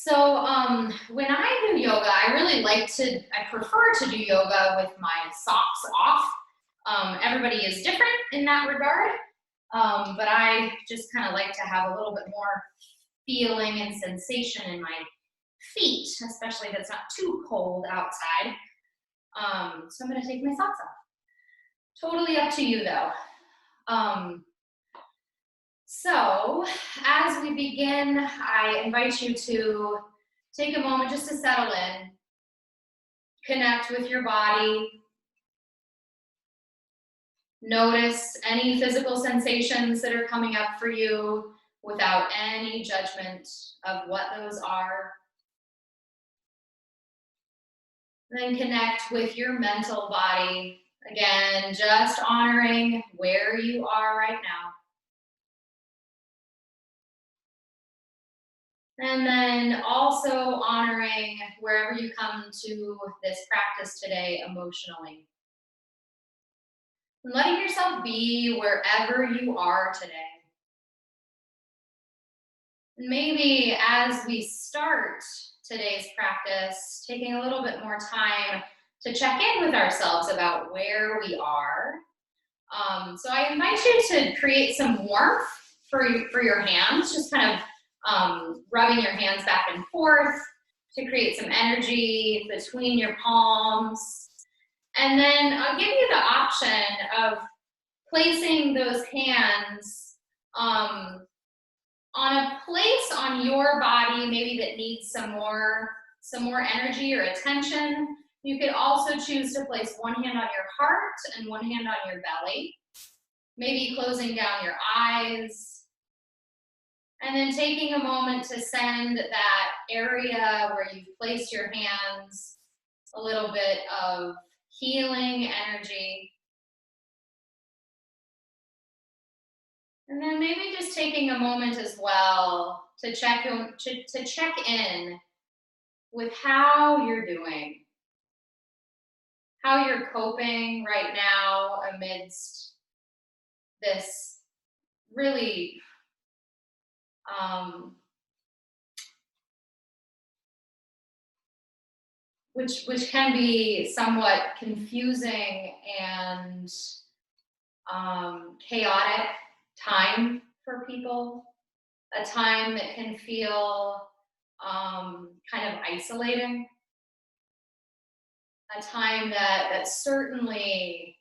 When I do yoga, I prefer to do yoga with my socks off. Everybody is different in that regard, but I just kind of like to have a little bit more feeling and sensation in my feet, especially if it's not too cold outside. So I'm gonna take my socks off. Totally up to you though. So as we begin, I invite you to take a moment just to settle in, connect with your body, notice any physical sensations that are coming up for you without any judgment of what those are. Then connect with your mental body. Again, just honoring where you are right now. And then also honoring wherever you come to this practice today emotionally. And letting yourself be wherever you are today. And maybe as we start today's practice, taking a little bit more time to check in with ourselves about where we are. So I invite you to create some warmth for your hands, just kind of rubbing your hands back and forth to create some energy between your palms. And then I'll give you the option of placing those hands on a place on your body maybe that needs some more energy or attention. You could also choose to place one hand on your heart and one hand on your belly, maybe closing down your eyes. And then taking a moment to send that area where you've placed your hands a little bit of healing energy. And then maybe just taking a moment as well to check in with how you're doing, how you're coping right now amidst this really which can be somewhat confusing and chaotic time for people, a time that can feel kind of isolating, a time that certainly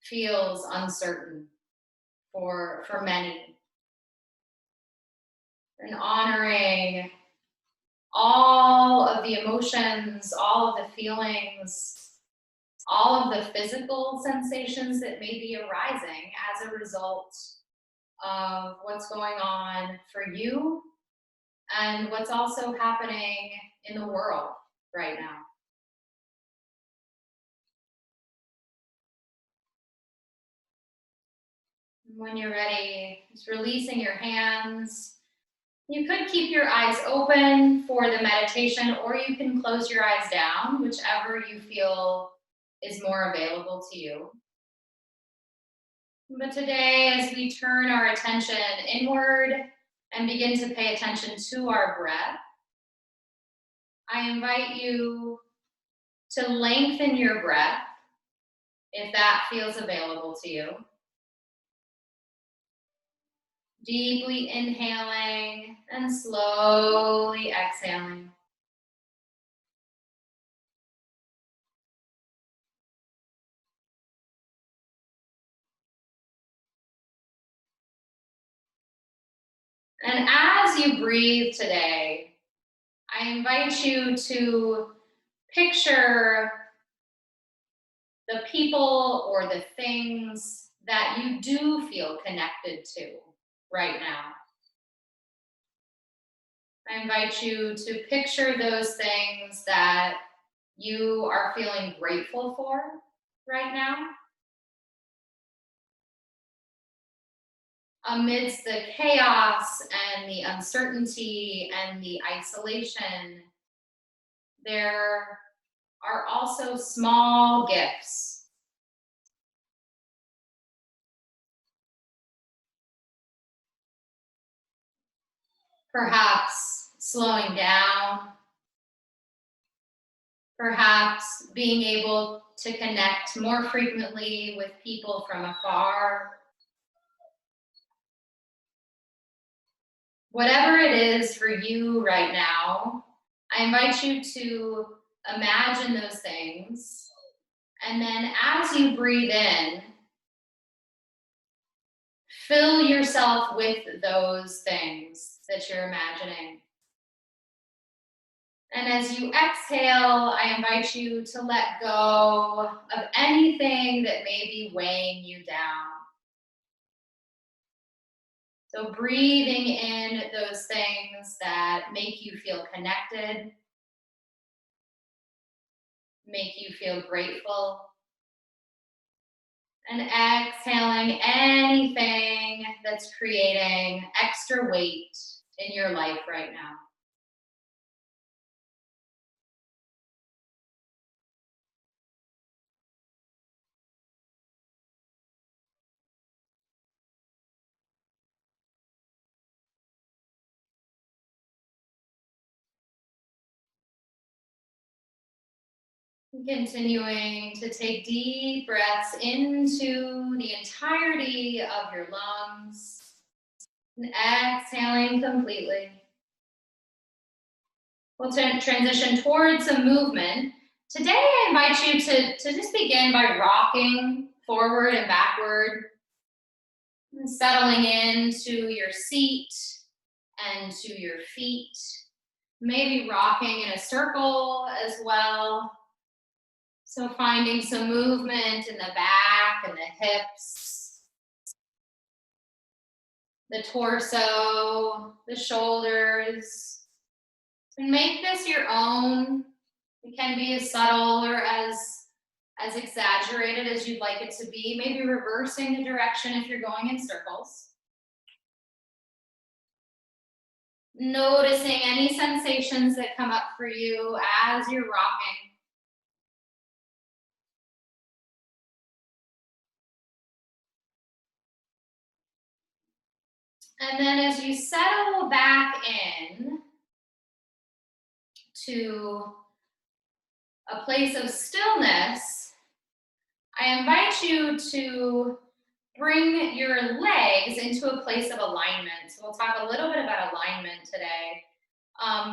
feels uncertain for many. And honoring all of the emotions, all of the feelings, all of the physical sensations that may be arising as a result of what's going on for you and what's also happening in the world right now. When you're ready, just releasing your hands. You could keep your eyes open for the meditation, or you can close your eyes down, whichever you feel is more available to you. But today, as we turn our attention inward and begin to pay attention to our breath, I invite you to lengthen your breath if that feels available to you. Deeply inhaling and slowly exhaling. And as you breathe today, I invite you to picture the people or the things that you do feel connected to right now. I invite you to picture those things that you are feeling grateful for right now. Amidst the chaos and the uncertainty and the isolation, there are also small gifts. Perhaps slowing down, perhaps being able to connect more frequently with people from afar. Whatever it is for you right now, I invite you to imagine those things. And then as you breathe in, fill yourself with those things that you're imagining. And as you exhale, I invite you to let go of anything that may be weighing you down. So breathing in those things that make you feel connected, make you feel grateful, and exhaling anything that's creating extra weight in your life right now. Continuing to take deep breaths into the entirety of your lungs and exhaling completely. We'll transition towards some movement. Today, I invite you to just begin by rocking forward and backward, and settling into your seat and to your feet. Maybe rocking in a circle as well. So finding some movement in the back and the hips, the torso, the shoulders. And make this your own. It can be as subtle or as exaggerated as you'd like it to be. Maybe reversing the direction if you're going in circles. Noticing any sensations that come up for you as you're rocking. And then as you settle back in to a place of stillness, I invite you to bring your legs into a place of alignment. So we'll talk a little bit about alignment today.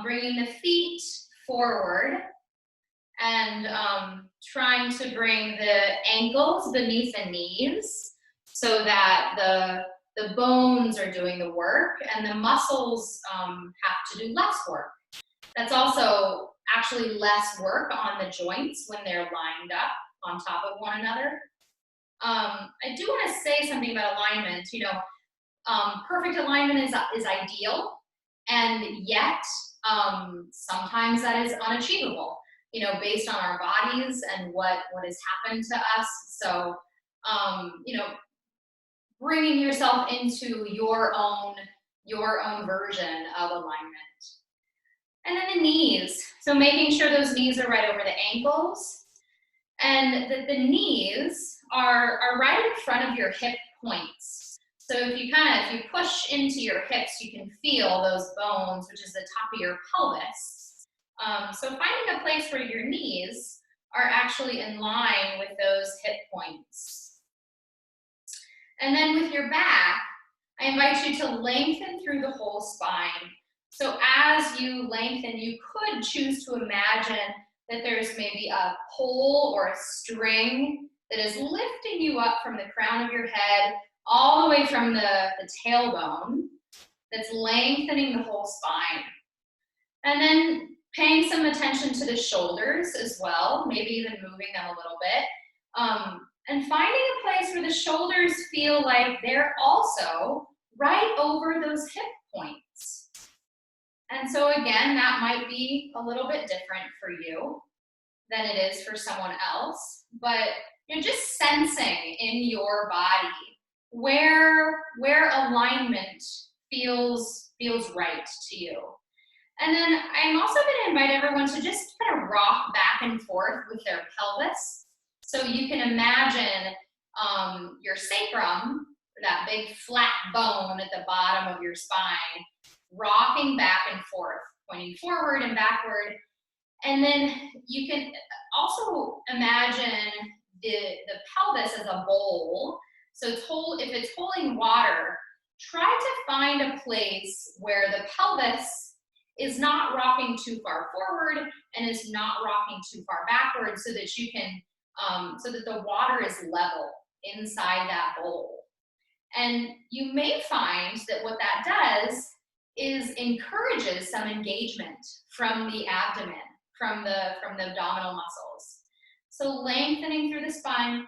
Bringing the feet forward and trying to bring the ankles beneath the knees so that the bones are doing the work and the muscles have to do less work. That's also actually less work on the joints when they're lined up on top of one another. I do want to say something about alignment. Perfect alignment is ideal, and yet sometimes that is unachievable, based on our bodies and what has happened to us. So, bringing yourself into your own version of alignment. And then the knees. So making sure those knees are right over the ankles, and that the knees are right in front of your hip points. So if you push into your hips, you can feel those bones, which is the top of your pelvis. So finding a place where your knees are actually in line with those hip points. And then with your back, I invite you to lengthen through the whole spine. So as you lengthen, you could choose to imagine that there's maybe a pole or a string that is lifting you up from the crown of your head all the way from the tailbone, that's lengthening the whole spine. And then paying some attention to the shoulders as well, maybe even moving them a little bit. And finding a place where the shoulders feel like they're also right over those hip points. And so again, that might be a little bit different for you than it is for someone else, but you're just sensing in your body where alignment feels right to you. And then I'm also going to invite everyone to just kind of rock back and forth with their pelvis. So you can imagine your sacrum, that big flat bone at the bottom of your spine, rocking back and forth pointing forward and backward. And then you can also imagine the pelvis as a bowl. So if it's holding water, try to find a place where the pelvis is not rocking too far forward and is not rocking too far backward, so that you can, so that the water is level inside that bowl. And you may find that what that does is encourages some engagement from the abdomen, from the abdominal muscles. So lengthening through the spine,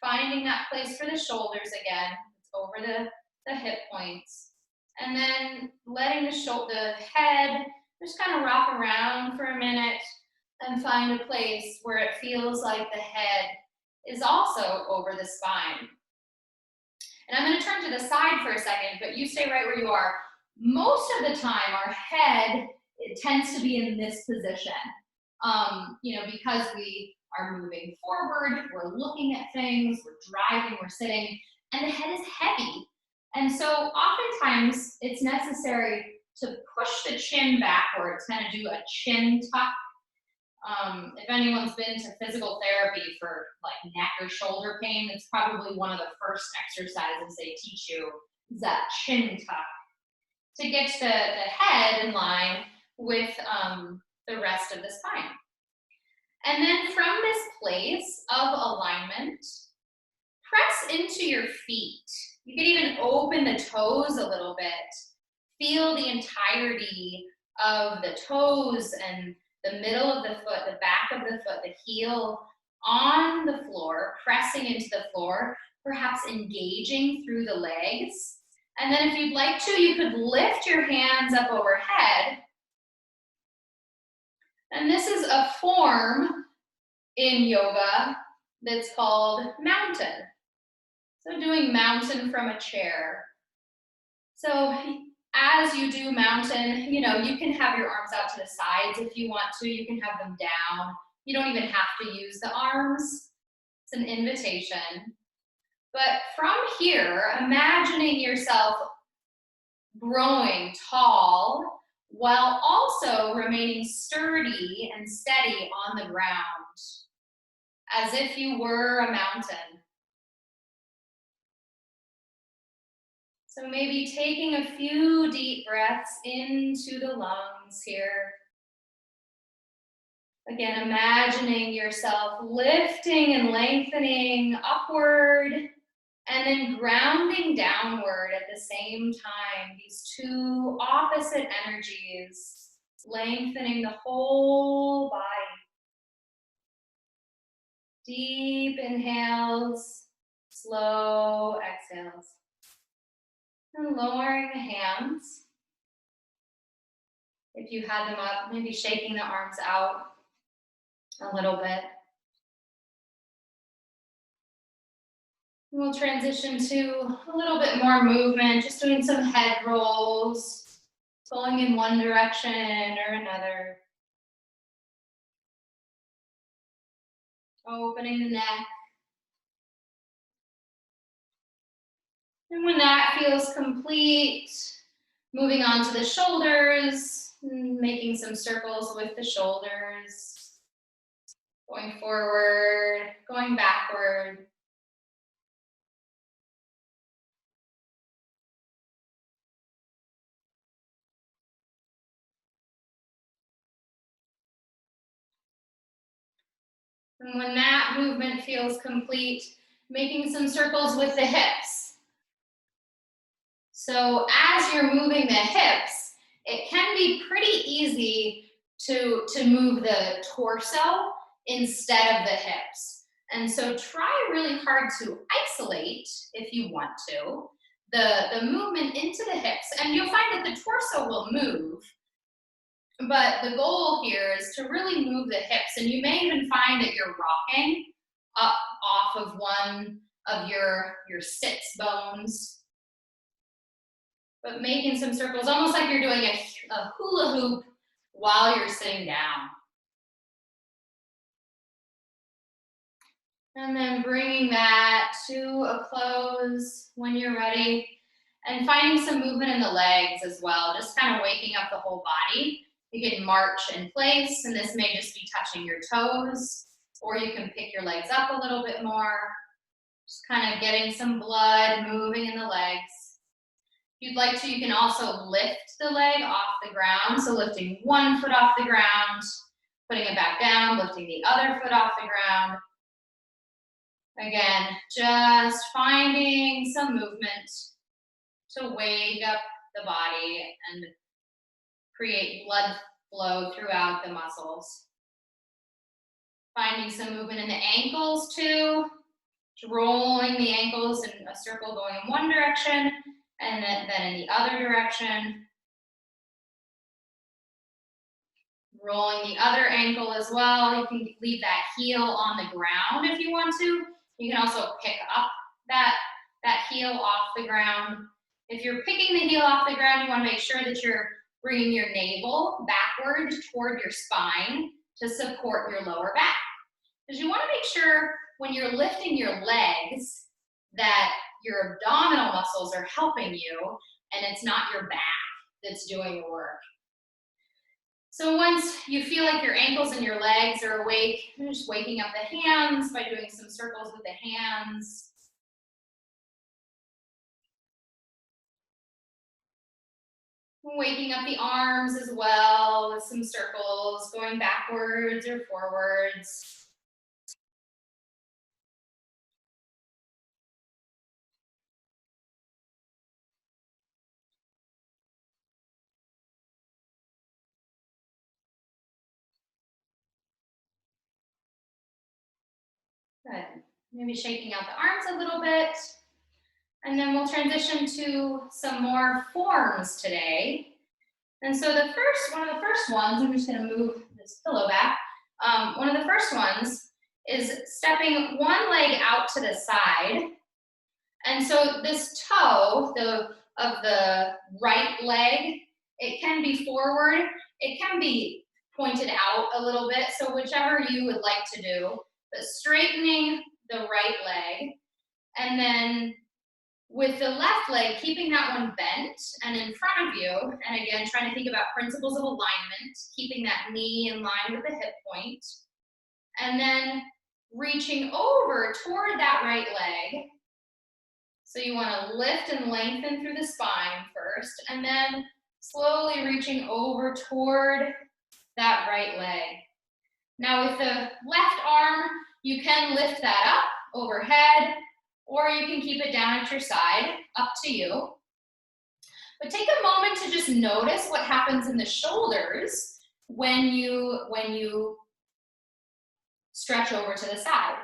finding that place for the shoulders again, it's over the hip points, and then letting the head just kind of rock around for a minute and find a place where it feels like the head is also over the spine. And I'm going to turn to the side for a second, but you stay right where you are. Most of the time, our head, it tends to be in this position, because we are moving forward, we're looking at things, we're driving, we're sitting, and the head is heavy. And so oftentimes it's necessary to push the chin backwards, kind of do a chin tuck. If anyone's been to physical therapy for like neck or shoulder pain, it's probably one of the first exercises they teach you, is that chin tuck, to get the head in line with the rest of the spine. And then from this place of alignment, press into your feet. You can even open the toes a little bit. Feel the entirety of the toes and the middle of the foot, the back of the foot, the heel on the floor, pressing into the floor, perhaps engaging through the legs. And then if you'd like to, you could lift your hands up overhead. And this is a form in yoga that's called mountain. So doing mountain from a chair. So as you do mountain, you can have your arms out to the sides if you want to. You can have them down. You don't even have to use the arms. It's an invitation. But from here, imagining yourself growing tall while also remaining sturdy and steady on the ground, as if you were a mountain. So maybe taking a few deep breaths into the lungs here. Again, imagining yourself lifting and lengthening upward and then grounding downward at the same time. These two opposite energies, lengthening the whole body. Deep inhales, slow exhales. And lowering the hands. If you had them up, maybe shaking the arms out a little bit. We'll transition to a little bit more movement, just doing some head rolls, going in one direction or another. Opening the neck. And when that feels complete, moving on to the shoulders, making some circles with the shoulders, going forward, going backward. And when that movement feels complete, making some circles with the hips. So as you're moving the hips, it can be pretty easy to move the torso instead of the hips. And so try really hard to isolate, if you want to, the movement into the hips. And you'll find that the torso will move, but the goal here is to really move the hips. And you may even find that you're rocking up off of one of your sits bones, but making some circles, almost like you're doing a hula hoop while you're sitting down. And then bringing that to a close when you're ready, and finding some movement in the legs as well, just kind of waking up the whole body. You can march in place, and this may just be touching your toes, or you can pick your legs up a little bit more, just kind of getting some blood moving in the legs. If you'd like to, you can also lift the leg off the ground, so lifting one foot off the ground, putting it back down, lifting the other foot off the ground. Again, just finding some movement to wake up the body and create blood flow throughout the muscles. Finding some movement in the ankles too, rolling the ankles in a circle going in one direction and then in the other direction. Rolling the other ankle as well. You can leave that heel on the ground if you want to. You can also pick up that heel off the ground. If you're picking the heel off the ground, you want to make sure that you're bringing your navel backward toward your spine to support your lower back. Because you want to make sure when you're lifting your legs that your abdominal muscles are helping you and it's not your back that's doing the work. So once you feel like your ankles and your legs are awake, you're just waking up the hands by doing some circles with the hands. Waking up the arms as well with some circles, going backwards or forwards. Good. Maybe shaking out the arms a little bit. And then we'll transition to some more forms today. And so one of the first ones, I'm just going to move this pillow back. One of the first ones is stepping one leg out to the side. And so this toe of the right leg, it can be forward, it can be pointed out a little bit, so whichever you would like to do, but straightening the right leg, and then with the left leg, keeping that one bent and in front of you, and again, trying to think about principles of alignment, keeping that knee in line with the hip point, and then reaching over toward that right leg. So you want to lift and lengthen through the spine first, and then slowly reaching over toward that right leg. Now with the left arm, you can lift that up overhead, or you can keep it down at your side, up to you. But take a moment to just notice what happens in the shoulders when you stretch over to the side.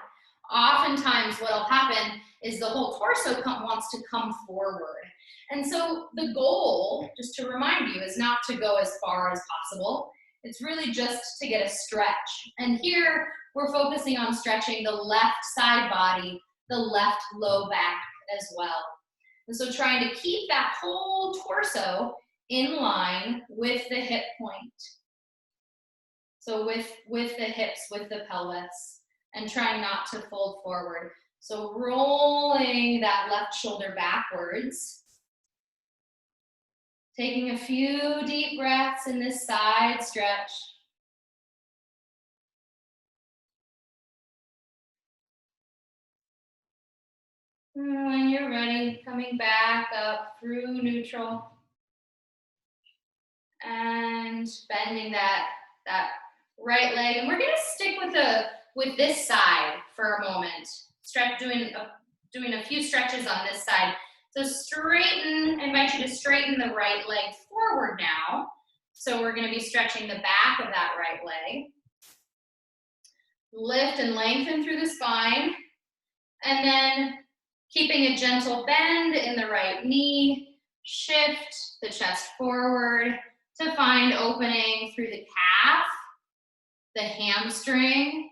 Oftentimes what will happen is the whole torso wants to come forward. And so the goal, just to remind you, is not to go as far as possible. It's really just to get a stretch. And here we're focusing on stretching the left side body, the left low back as well. And so trying to keep that whole torso in line with the hip point. So with the hips, with the pelvis, and trying not to fold forward. So rolling that left shoulder backwards. Taking a few deep breaths in this side stretch. And when you're ready, coming back up through neutral. And bending that right leg. And we're gonna stick with this side for a moment. Doing a few stretches on this side. So I invite you to straighten the right leg forward now. So we're gonna be stretching the back of that right leg. Lift and lengthen through the spine. And then keeping a gentle bend in the right knee, shift the chest forward to find opening through the calf, the hamstring,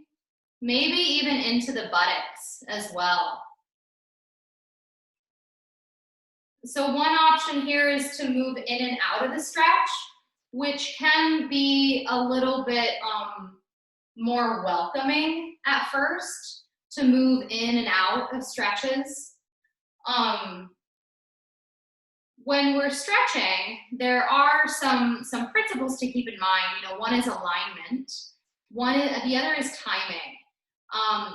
maybe even into the buttocks as well. So one option here is to move in and out of the stretch, which can be a little bit more welcoming at first, to move in and out of stretches. when we're stretching, there are some principles to keep in mind. You know, one is alignment, the other is timing.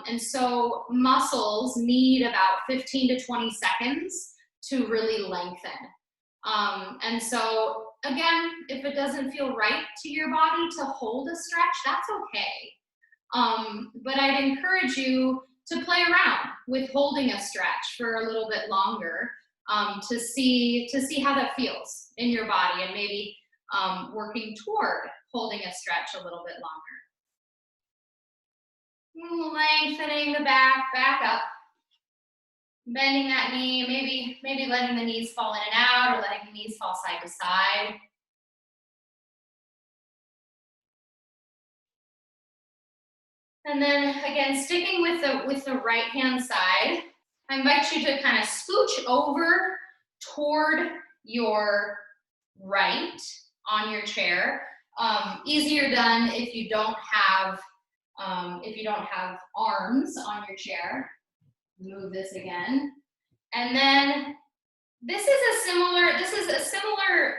And so muscles need about 15 to 20 seconds to really lengthen. And so again, if it doesn't feel right to your body to hold a stretch, that's okay. But I'd encourage you to play around with holding a stretch for a little bit longer, to see how that feels in your body, and maybe working toward holding a stretch a little bit longer. Lengthening the back up, bending that knee, maybe letting the knees fall in and out, or letting the knees fall side to side. And then again, sticking with the right hand side, I invite you to kind of scooch over toward your right on your chair. Easier done if you don't have arms on your chair. Move this again, and then this is a similar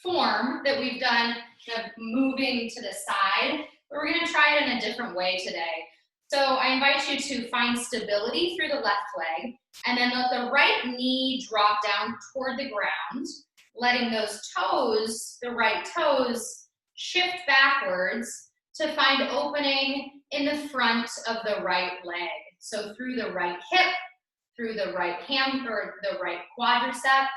form that we've done, kind of moving to the side, but we're going to try it in a different way today. So I invite you to find stability through the left leg, and then let the right knee drop down toward the ground, letting those toes, the right toes, shift backwards to find opening in the front of the right leg. So through the right hip, through the right ham or the right quadricep.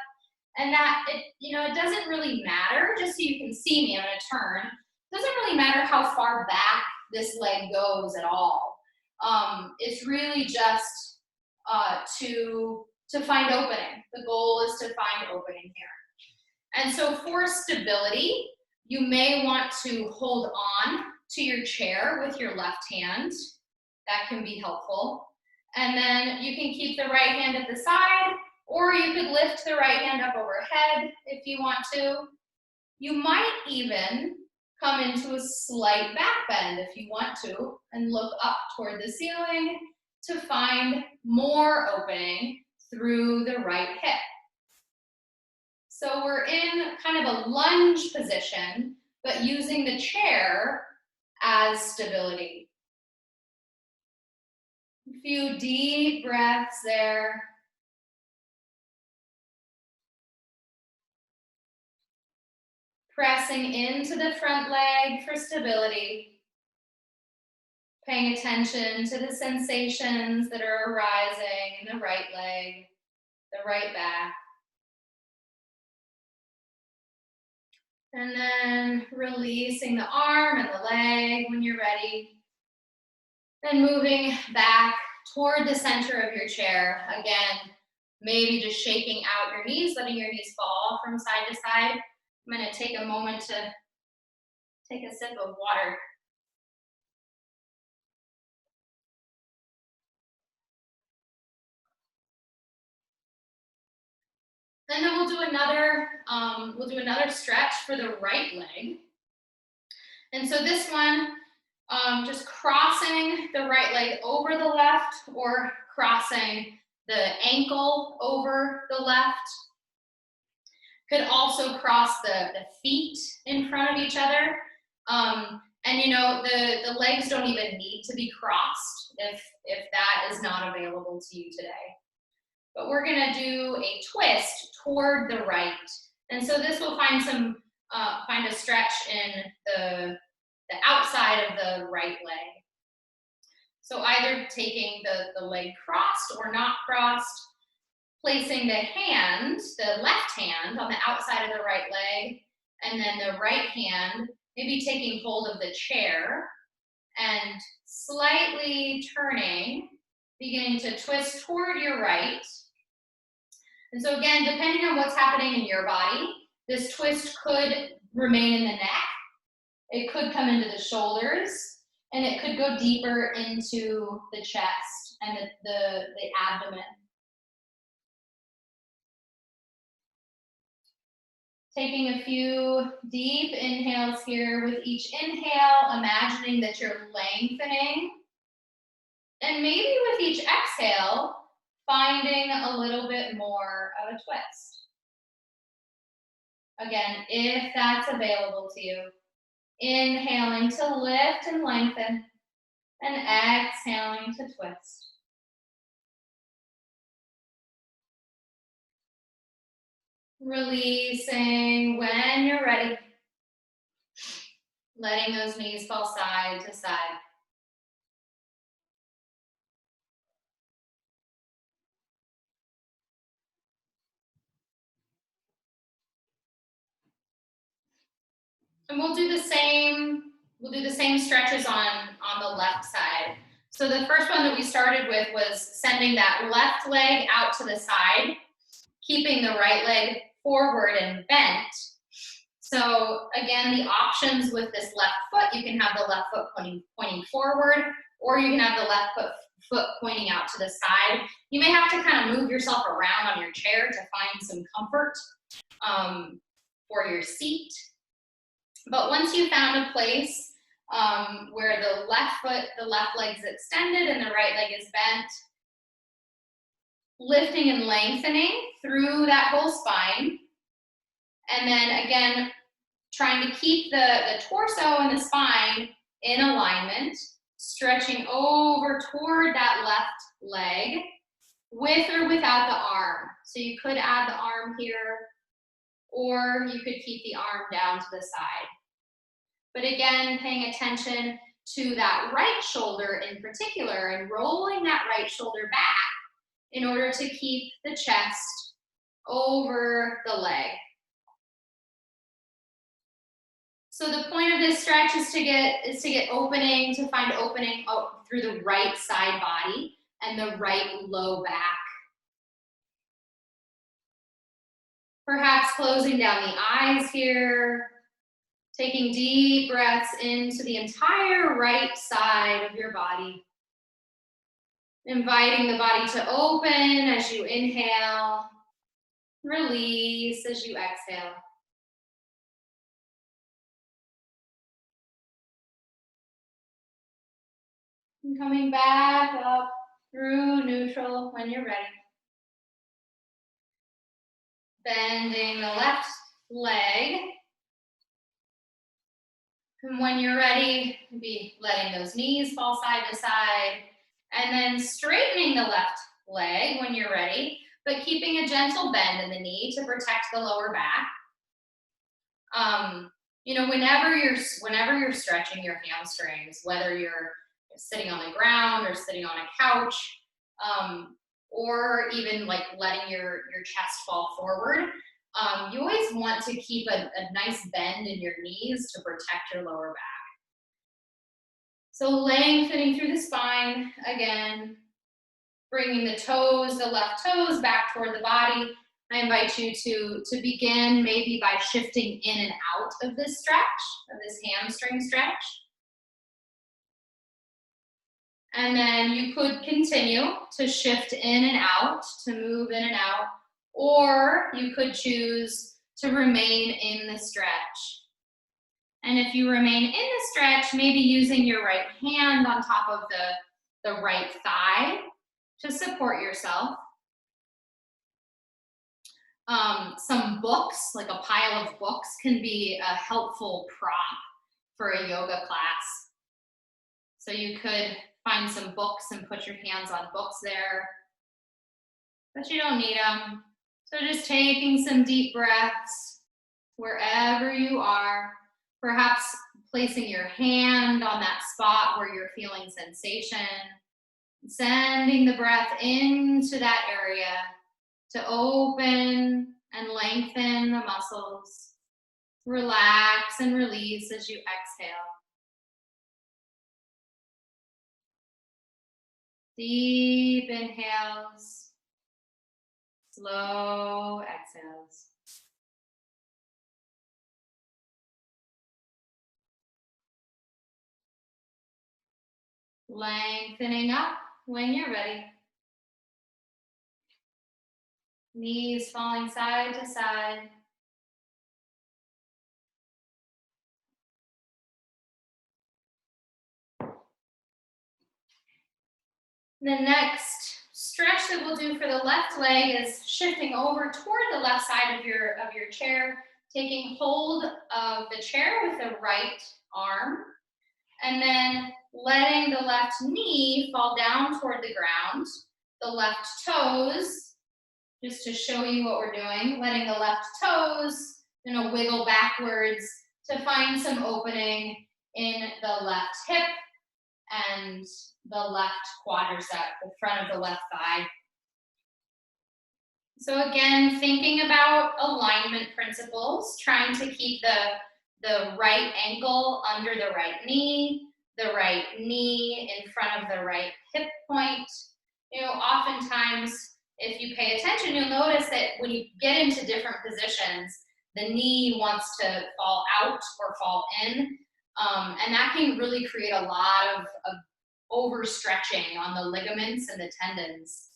And that, it doesn't really matter, just so you can see me, I'm gonna turn. It doesn't really matter how far back this leg goes at all. It's really just to find opening. The goal is to find opening here. And so for stability, you may want to hold on to your chair with your left hand. That can be helpful. And then you can keep the right hand at the side, or you could lift the right hand up overhead if you want to. You might even come into a slight back bend if you want to, and look up toward the ceiling to find more opening through the right hip. So we're in kind of a lunge position, but using the chair as stability. A few deep breaths there. Pressing into the front leg for stability. Paying attention to the sensations that are arising in the right leg, the right back. And then releasing the arm and the leg when you're ready. Then moving back toward the center of your chair. Again, maybe just shaking out your knees, letting your knees fall from side to side. I'm going to take a moment to take a sip of water. And then we'll do another stretch for the right leg. And so this one, just crossing the right leg over the left, or crossing the ankle over the left. Could also cross the feet in front of each other. And the legs don't even need to be crossed if that is not available to you today. But we're gonna do a twist toward the right. And so this will find a stretch in the outside of the right leg. So either taking the leg crossed or not crossed, placing the left hand on the outside of the right leg, and then the right hand, maybe taking hold of the chair and slightly turning, beginning to twist toward your right. And so again, depending on what's happening in your body, this twist could remain in the neck, it could come into the shoulders, and it could go deeper into the chest and the abdomen. Taking a few deep inhales here. With each inhale, imagining that you're lengthening. And maybe with each exhale, finding a little bit more of a twist. Again, if that's available to you. Inhaling to lift and lengthen, and exhaling to twist. Releasing when you're ready. Letting those knees fall side to side. And we'll do the same stretches on the left side. So the first one that we started with was sending that left leg out to the side, keeping the right leg forward and bent. So again, the options with this left foot, you can have the left foot pointing forward, or you can have the left foot pointing out to the side. You may have to kind of move yourself around on your chair to find some comfort for your seat. But once you found a place where the left leg's extended and the right leg is bent, lifting and lengthening through that whole spine. And then again, trying to keep the torso and the spine in alignment, stretching over toward that left leg with or without the arm. So you could add the arm here, or you could keep the arm down to the side. But again, paying attention to that right shoulder in particular and rolling that right shoulder back in order to keep the chest over the leg. So the point of this stretch is to get opening, to find opening through the right side body and the right low back. Perhaps closing down the eyes here, taking deep breaths into the entire right side of your body. Inviting the body to open as you inhale, release as you exhale. And coming back up through neutral when you're ready. Bending the left leg. And when you're ready, be letting those knees fall side to side. And then straightening the left leg when you're ready, but keeping a gentle bend in the knee to protect the lower back. Whenever you're stretching your hamstrings, whether you're sitting on the ground or sitting on a couch, or even like letting your chest fall forward, you always want to keep a nice bend in your knees to protect your lower back. So lengthening through the spine, again, bringing the left toes back toward the body. I invite you to begin maybe by shifting in and out of this stretch, of this hamstring stretch. And then you could continue to shift in and out, to move in and out, or you could choose to remain in the stretch. And if you remain in the stretch, maybe using your right hand on top of the right thigh to support yourself. Some books, like a pile of books, can be a helpful prop for a yoga class. So you could find some books and put your hands on books there, but you don't need them. So just taking some deep breaths wherever you are, perhaps placing your hand on that spot where you're feeling sensation, sending the breath into that area to open and lengthen the muscles. Relax and release as you exhale. Deep inhales, slow exhales. Lengthening up when you're ready. Knees falling side to side. The next stretch that we'll do for the left leg is shifting over toward the left side of your chair, taking hold of the chair with the right arm, and then letting the left knee fall down toward the ground, the left toes, just to show you what we're doing, letting the left toes, wiggle backwards to find some opening in the left hip and the left quadricep, the front of the left thigh. So again, thinking about alignment principles, trying to keep the right ankle under the right knee in front of the right hip point. Oftentimes, if you pay attention, you'll notice that when you get into different positions, the knee wants to fall out or fall in, and that can really create a lot of overstretching on the ligaments and the tendons.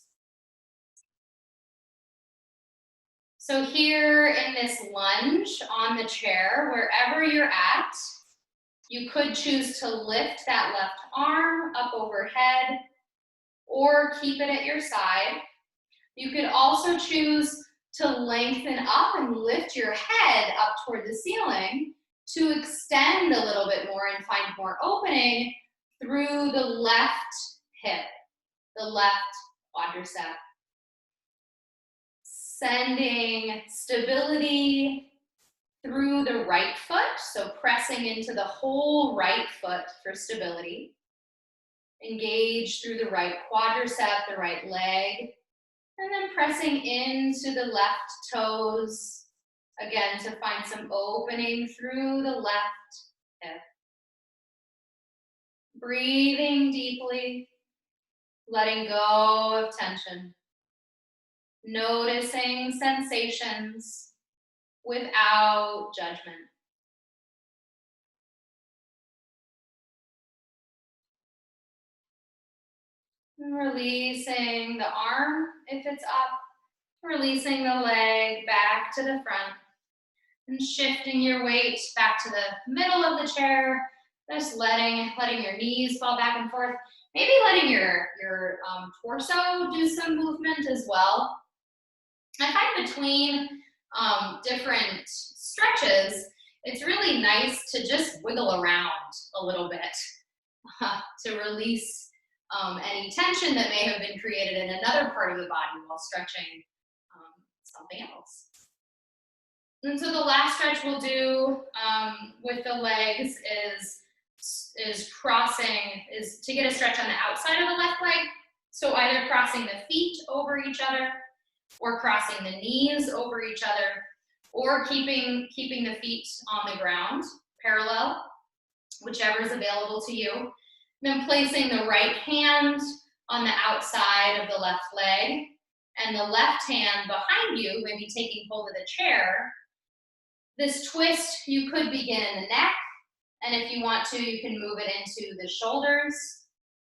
So here in this lunge on the chair, wherever you're at, you could choose to lift that left arm up overhead or keep it at your side. You could also choose to lengthen up and lift your head up toward the ceiling to extend a little bit more and find more opening through the left hip, the left quadricep. Sending stability through the right foot, so pressing into the whole right foot for stability. Engage through the right quadricep, the right leg, and then pressing into the left toes, again, to find some opening through the left hip. Breathing deeply, letting go of tension. Noticing sensations without judgment. And releasing the arm if it's up, releasing the leg back to the front, and shifting your weight back to the middle of the chair, just letting your knees fall back and forth, maybe letting your torso do some movement as well. I find between different stretches, it's really nice to just wiggle around a little bit to release any tension that may have been created in another part of the body while stretching something else. And so the last stretch we'll do with the legs is to get a stretch on the outside of the left leg. So either crossing the feet over each other, or crossing the knees over each other, or keeping the feet on the ground, parallel, whichever is available to you. Then placing the right hand on the outside of the left leg, and the left hand behind you, maybe taking hold of the chair. This twist, you could begin in the neck, and if you want to, you can move it into the shoulders,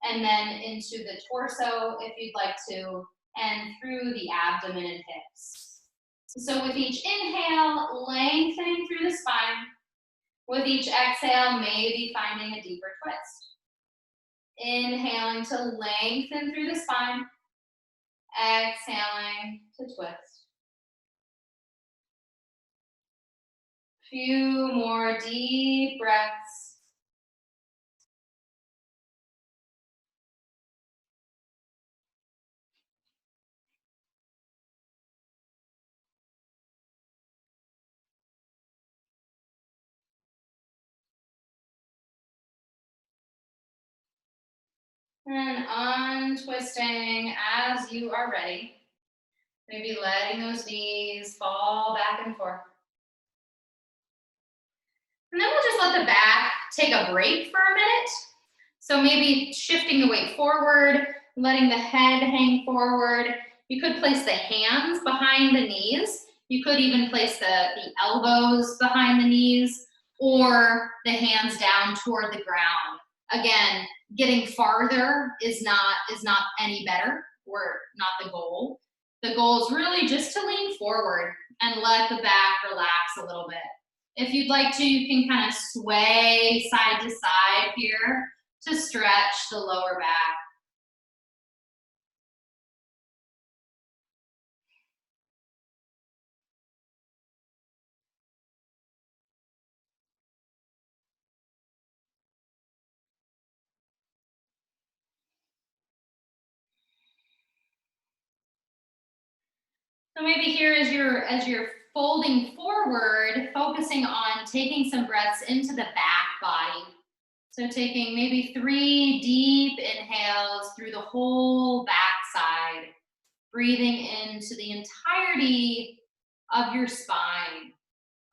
and then into the torso if you'd like to, and through the abdomen and hips. So with each inhale, lengthening through the spine. With each exhale, maybe finding a deeper twist. Inhaling to lengthen through the spine. Exhaling to twist. Few more deep breaths. And untwisting as you are ready. Maybe letting those knees fall back and forth. And then we'll just let the back take a break for a minute. So maybe shifting the weight forward, letting the head hang forward. You could place the hands behind the knees. You could even place the elbows behind the knees, or the hands down toward the ground. Again, getting farther is not any better, or not the goal. The goal is really just to lean forward and let the back relax a little bit. If you'd like to, you can kind of sway side to side here to stretch the lower back. So maybe here as you're folding forward, focusing on taking some breaths into the back body. So taking maybe 3 deep inhales through the whole back side, breathing into the entirety of your spine,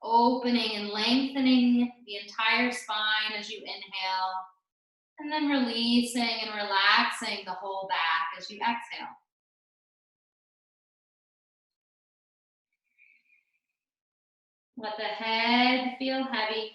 opening and lengthening the entire spine as you inhale, and then releasing and relaxing the whole back as you exhale. Let the head feel heavy.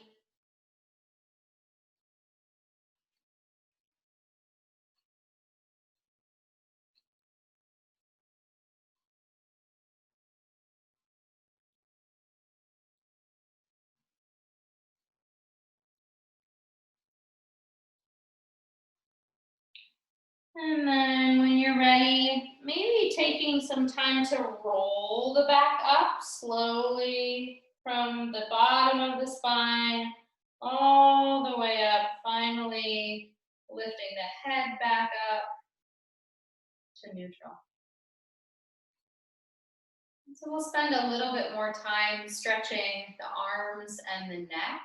And then when you're ready, maybe taking some time to roll the back up slowly from the bottom of the spine all the way up, finally lifting the head back up to neutral. So we'll spend a little bit more time stretching the arms and the neck.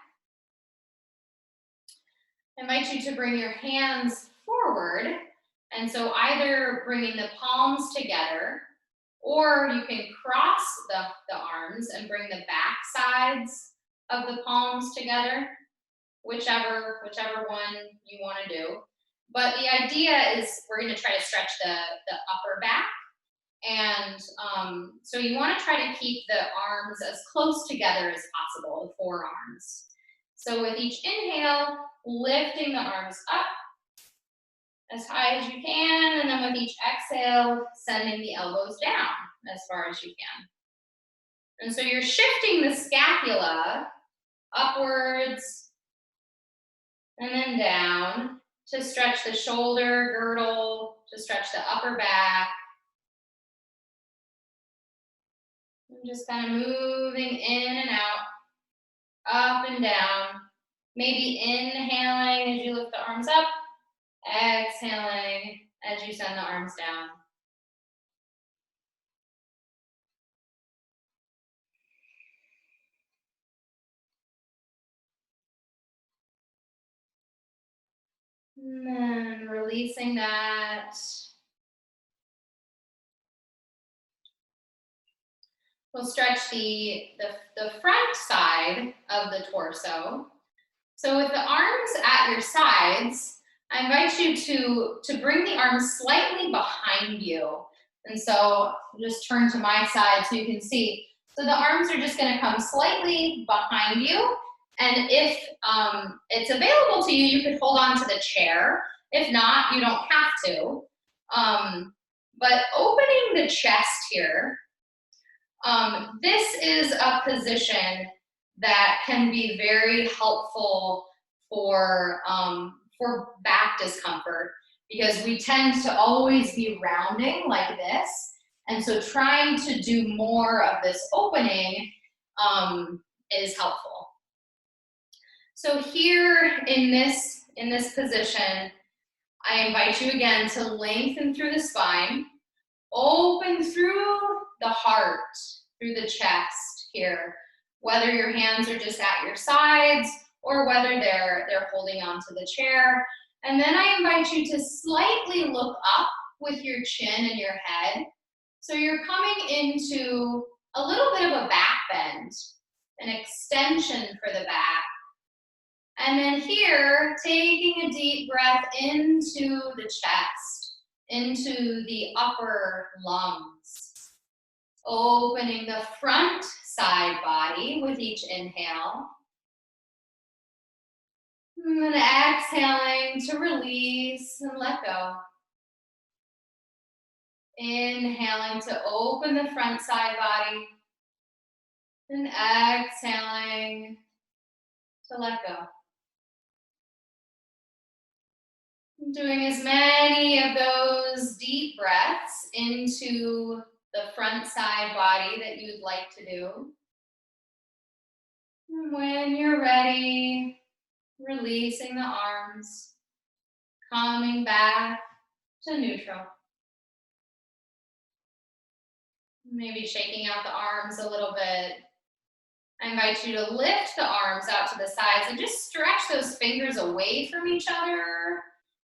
I invite you to bring your hands forward. And so either bringing the palms together, or you can cross the arms and bring the back sides of the palms together, whichever one you want to do. But the idea is we're going to try to stretch the upper back. And so you want to try to keep the arms as close together as possible, the forearms. So with each inhale, lifting the arms up as high as you can, and then with each exhale, sending the elbows down as far as you can. And so you're shifting the scapula upwards and then down to stretch the shoulder girdle, to stretch the upper back. And just kind of moving in and out, up and down. Maybe inhaling as you lift the arms up, exhaling as you send the arms down. And then releasing that. We'll stretch the front side of the torso. So with the arms at your sides, I invite you to bring the arms slightly behind you. And so just turn to my side so you can see. So the arms are just going to come slightly behind you. And if it's available to you, you could hold on to the chair. If not, you don't have to. But opening the chest here, this is a position that can be very helpful for back discomfort, because we tend to always be rounding like this. And so trying to do more of this opening is helpful. So here in this position, I invite you again to lengthen through the spine, open through the heart, through the chest here, whether your hands are just at your sides or whether they're holding onto the chair. And then I invite you to slightly look up with your chin and your head. So you're coming into a little bit of a back bend, an extension for the back. And then here, taking a deep breath into the chest, into the upper lungs. Opening the front side body with each inhale. And then exhaling to release and let go. Inhaling to open the front side body. And exhaling to let go. Doing as many of those deep breaths into the front side body that you'd like to do. And when you're ready, releasing the arms, coming back to neutral. Maybe shaking out the arms a little bit. I invite you to lift the arms out to the sides and just stretch those fingers away from each other.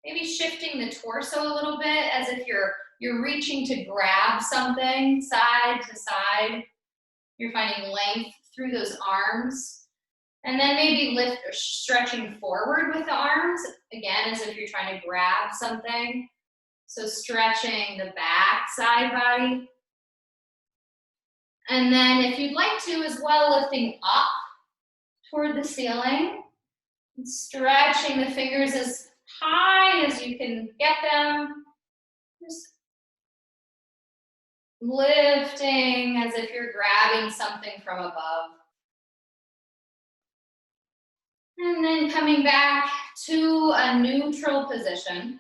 Maybe shifting the torso a little bit as if you're reaching to grab something side to side. You're finding length through those arms. And then maybe lift or stretching forward with the arms, again, as if you're trying to grab something. So stretching the back side body. And then if you'd like to as well, lifting up toward the ceiling, and stretching the fingers as high as you can get them. Just lifting as if you're grabbing something from above. And then coming back to a neutral position.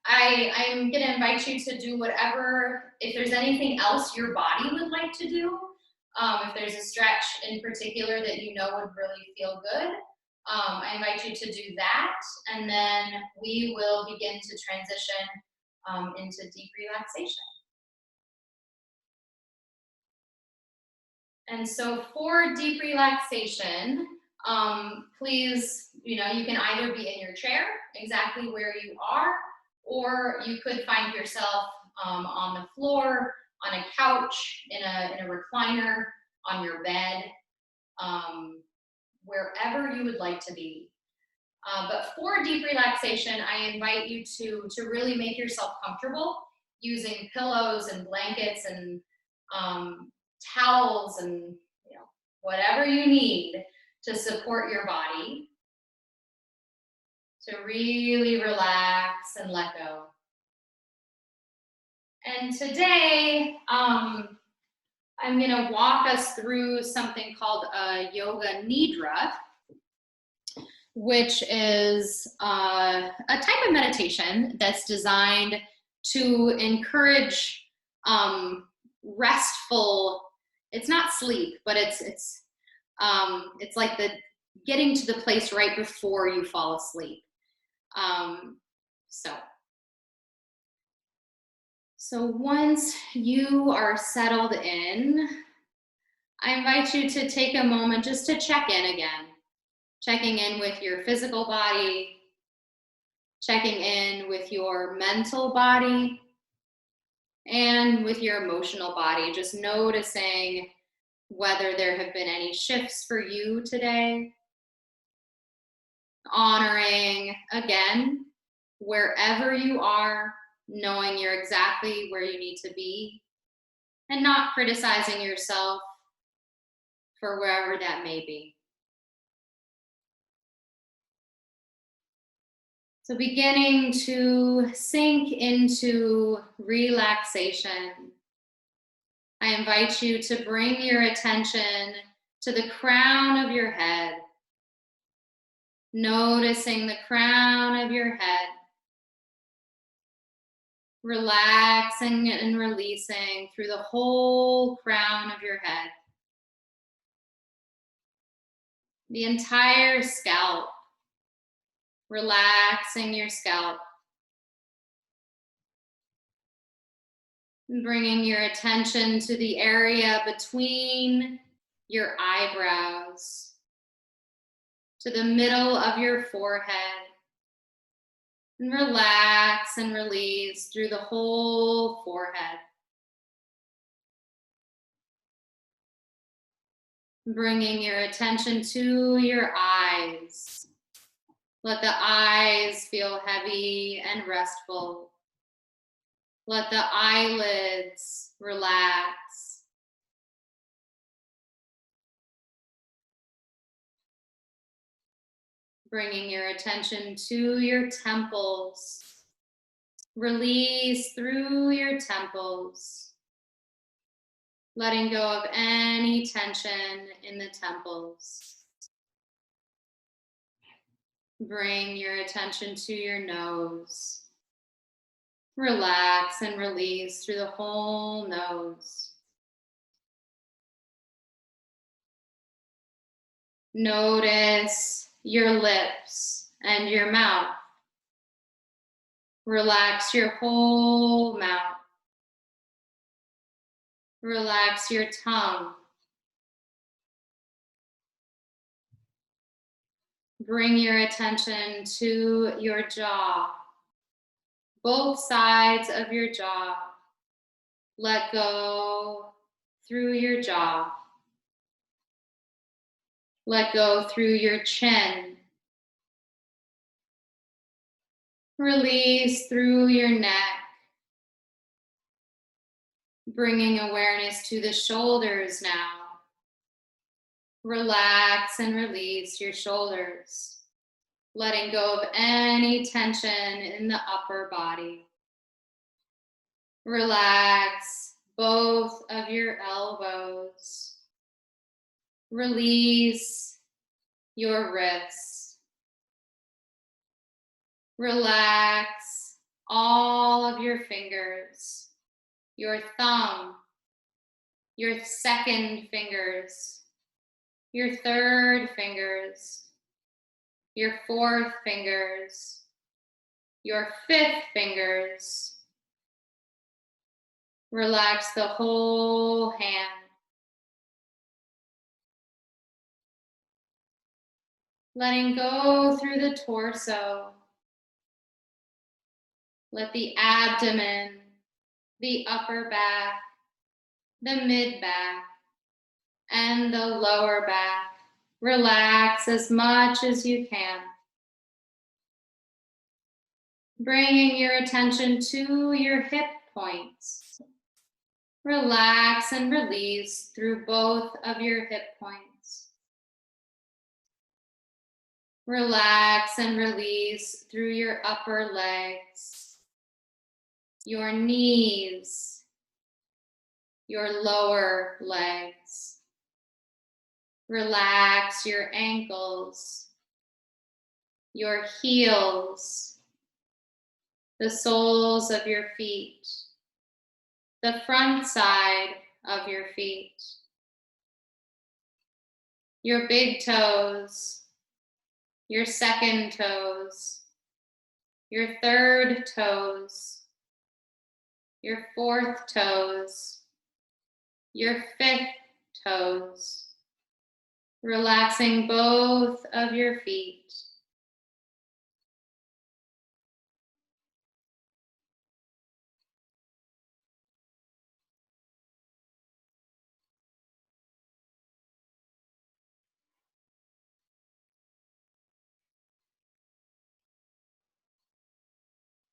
I'm going to invite you to do whatever, if there's anything else your body would like to do, if there's a stretch in particular that you know would really feel good, I invite you to do that, and then we will begin to transition into deep relaxation. And so for deep relaxation, please, you can either be in your chair, exactly where you are, or you could find yourself on the floor, on a couch, in a recliner, on your bed, wherever you would like to be. But for deep relaxation, I invite you to really make yourself comfortable using pillows and blankets and towels and whatever you need to support your body, to really relax and let go. And today, I'm going to walk us through something called Yoga Nidra, which is a type of meditation that's designed to encourage restful. It's not sleep, but it's like the getting to the place right before you fall asleep. So once you are settled in, I invite you to take a moment just to check in again. Checking in with your physical body, checking in with your mental body, and with your emotional body, just noticing whether there have been any shifts for you today. Honoring, again, wherever you are, knowing you're exactly where you need to be, and not criticizing yourself for wherever that may be. So beginning to sink into relaxation, I invite you to bring your attention to the crown of your head, noticing the crown of your head, relaxing and releasing through the whole crown of your head, the entire scalp, relaxing your scalp, and bringing your attention to the area between your eyebrows, to the middle of your forehead, and relax and release through the whole forehead. Bringing your attention to your eyes. Let the eyes feel heavy and restful. Let the eyelids relax. Bringing your attention to your temples. Release through your temples. Letting go of any tension in the temples. Bring your attention to your nose. Relax and release through the whole nose. Notice your lips and your mouth. Relax your whole mouth. Relax your tongue. Bring your attention to your jaw, both sides of your jaw. Let go through your jaw. Let go through your chin. Release through your neck. Bringing awareness to the shoulders now. Relax and release your shoulders, letting go of any tension in the upper body. Relax both of your elbows. Release your wrists. Relax all of your fingers, your thumb, your second fingers, your third fingers, your fourth fingers, your fifth fingers. Relax the whole hand. Letting go through the torso. Let the abdomen, the upper back, the mid back, and the lower back relax as much as you can. Bringing your attention to your hip points. Relax and release through both of your hip points. Relax and release through your upper legs, your knees, your lower legs. Relax your ankles, your heels, the soles of your feet, the front side of your feet, your big toes, your second toes, your third toes, your fourth toes, your fifth toes. Relaxing both of your feet.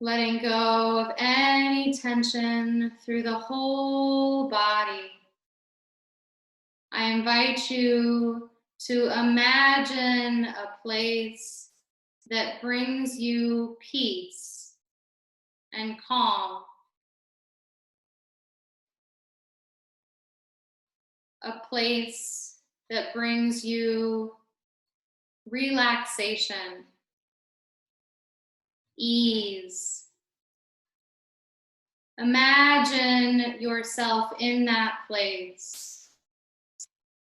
Letting go of any tension through the whole body. I invite you to imagine a place that brings you peace and calm. A place that brings you relaxation, ease. Imagine yourself in that place.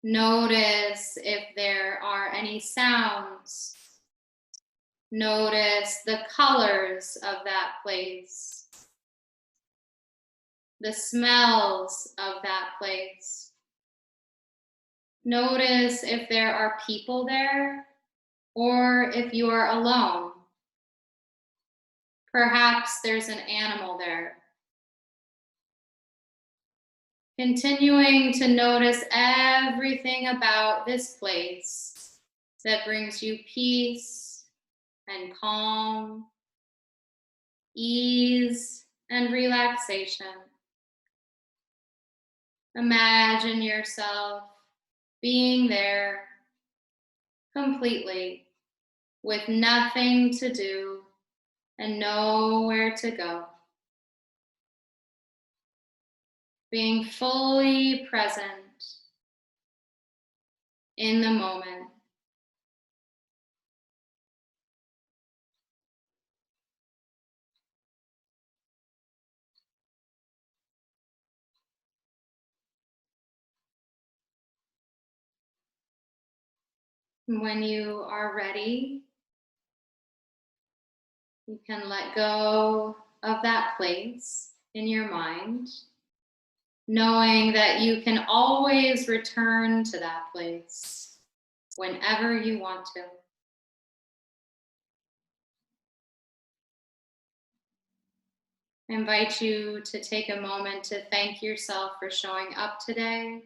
Notice if there are any sounds. Notice the colors of that place, the smells of that place. Notice if there are people there or if you are alone. Perhaps there's an animal there. Continuing to notice everything about this place that brings you peace and calm, ease and relaxation. Imagine yourself being there completely with nothing to do and nowhere to go. Being fully present in the moment. When you are ready, you can let go of that place in your mind knowing that you can always return to that place whenever you want to. I invite you to take a moment to thank yourself for showing up today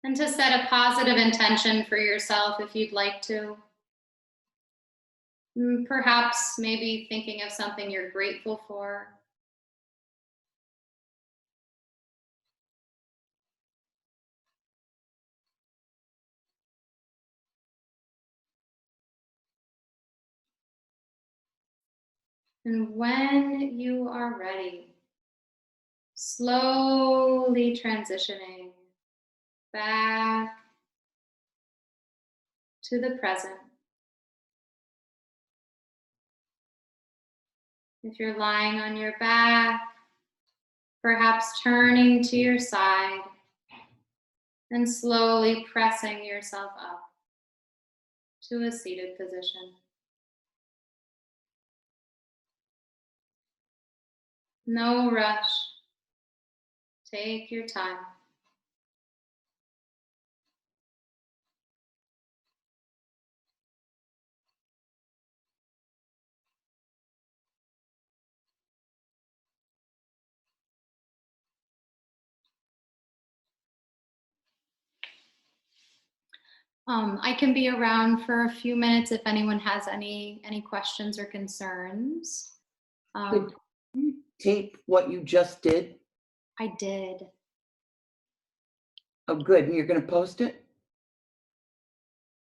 and to set a positive intention for yourself if you'd like to. Perhaps maybe thinking of something you're grateful for. And when you are ready, slowly transitioning back to the present. If you're lying on your back, perhaps turning to your side and slowly pressing yourself up to a seated position. No rush. Take your time. I can be around for a few minutes if anyone has any questions or concerns. Could you tape what you just did? I did. Oh, good. And you're going to post it?